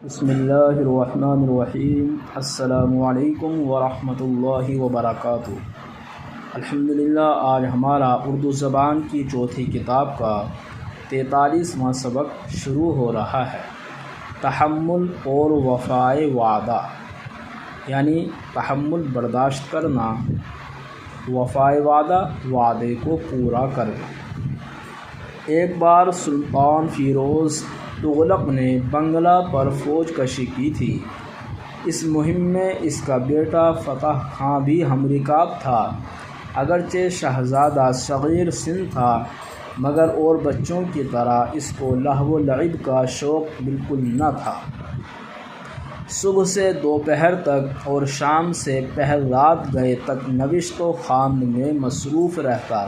بسم اللہ الرحمن الرحیم۔ السلام علیکم ورحمۃ اللہ وبرکاتہ۔ الحمدللہ آج ہمارا اردو زبان کی چوتھی کتاب کا 43واں سبق شروع ہو رہا ہے۔ تحمل اور وفائے وعدہ، یعنی تحمل برداشت کرنا، وفائے وعدہ وعدے کو پورا کرنا۔ ایک بار سلطان فیروز تغلق نے بنگلہ پر فوج کشی کی تھی۔ اس مہم میں اس کا بیٹا فتح خاں بھی ہم رکاب تھا۔ اگرچہ شہزادہ صغیر سن تھا مگر اور بچوں کی طرح اس کو لہو و لعب کا شوق بالکل نہ تھا۔ صبح سے دوپہر تک اور شام سے پہر رات گئے تک نوشت و خوان میں مصروف رہتا۔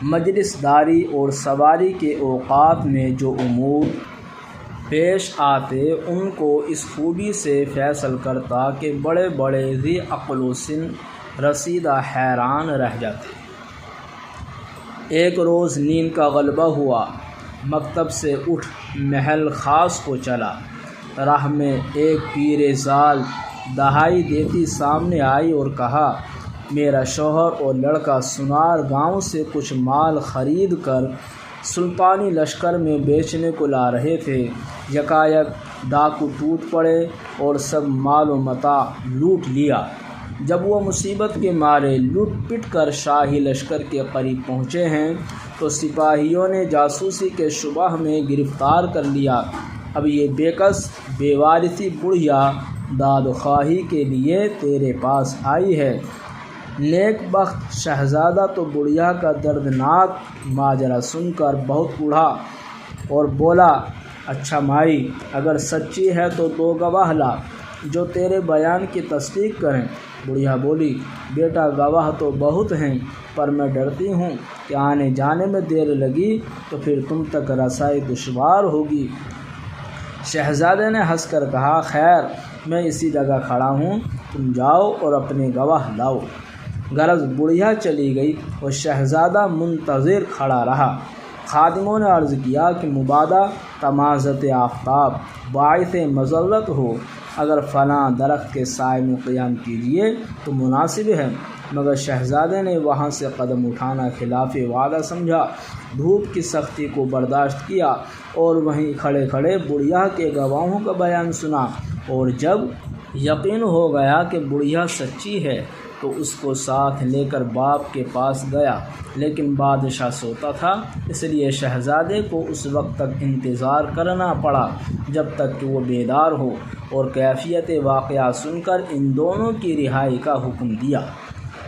مجلس داری اور سواری کے اوقات میں جو امور پیش آتے ان کو اس خوبی سے فیصل کرتا کہ بڑے بڑے ذی عقل و سن رسیدہ حیران رہ جاتے۔ ایک روز نیند کا غلبہ ہوا، مکتب سے اٹھ محل خاص کو چلا۔ راہ میں ایک پیر زال دہائی دیتی سامنے آئی اور کہا، میرا شوہر اور لڑکا سنار گاؤں سے کچھ مال خرید کر سلطانی لشکر میں بیچنے کو لا رہے تھے۔ یکایک ڈاکو ٹوٹ پڑے اور سب مال و متاع لوٹ لیا۔ جب وہ مصیبت کے مارے لٹ پٹ کر شاہی لشکر کے قریب پہنچے ہیں تو سپاہیوں نے جاسوسی کے شبہ میں گرفتار کر لیا۔ اب یہ بے کس بے وارثی بڑھیا داد خواہی کے لیے تیرے پاس آئی ہے۔ نیک بخت شہزادہ تو بڑھیا کا دردناک ماجرا سن کر بہت اڑا اور بولا، اچھا مائی، اگر سچی ہے تو دو گواہ لا جو تیرے بیان کی تصدیق کریں۔ بڑھیا بولی، بیٹا گواہ تو بہت ہیں پر میں ڈرتی ہوں کہ آنے جانے میں دیر لگی تو پھر تم تک رسائی دشوار ہوگی۔ شہزادے نے ہنس کر کہا، خیر میں اسی جگہ کھڑا ہوں، تم جاؤ اور اپنے گواہ لاؤ۔ غرض بڑھیا چلی گئی اور شہزادہ منتظر کھڑا رہا۔ خادموں نے عرض کیا کہ مبادا تمازت آفتاب باعث مضرت ہو، اگر فلاں درخت کے سائے میں قیام کیجیے تو مناسب ہے، مگر شہزادے نے وہاں سے قدم اٹھانا خلاف وعدہ سمجھا۔ دھوپ کی سختی کو برداشت کیا اور وہیں کھڑے کھڑے بڑھیا کے گواہوں کا بیان سنا، اور جب یقین ہو گیا کہ بڑھیا سچی ہے تو اس کو ساتھ لے کر باپ کے پاس گیا، لیکن بادشاہ سوتا تھا، اس لیے شہزادے کو اس وقت تک انتظار کرنا پڑا جب تک کہ وہ بیدار ہو، اور کیفیت واقعہ سن کر ان دونوں کی رہائی کا حکم دیا۔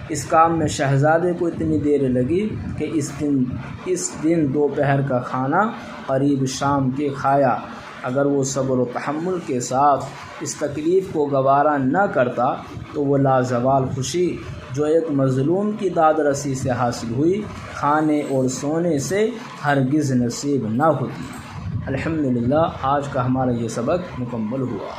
اس کام میں شہزادے کو اتنی دیر لگی کہ اس دن دوپہر کا کھانا قریب شام کے کھایا۔ اگر وہ صبر و تحمل کے ساتھ اس تکلیف کو گوارا نہ کرتا تو وہ لازوال خوشی جو ایک مظلوم کی داد رسی سے حاصل ہوئی کھانے اور سونے سے ہرگز نصیب نہ ہوتی۔ الحمدللہ آج کا ہمارا یہ سبق مکمل ہوا۔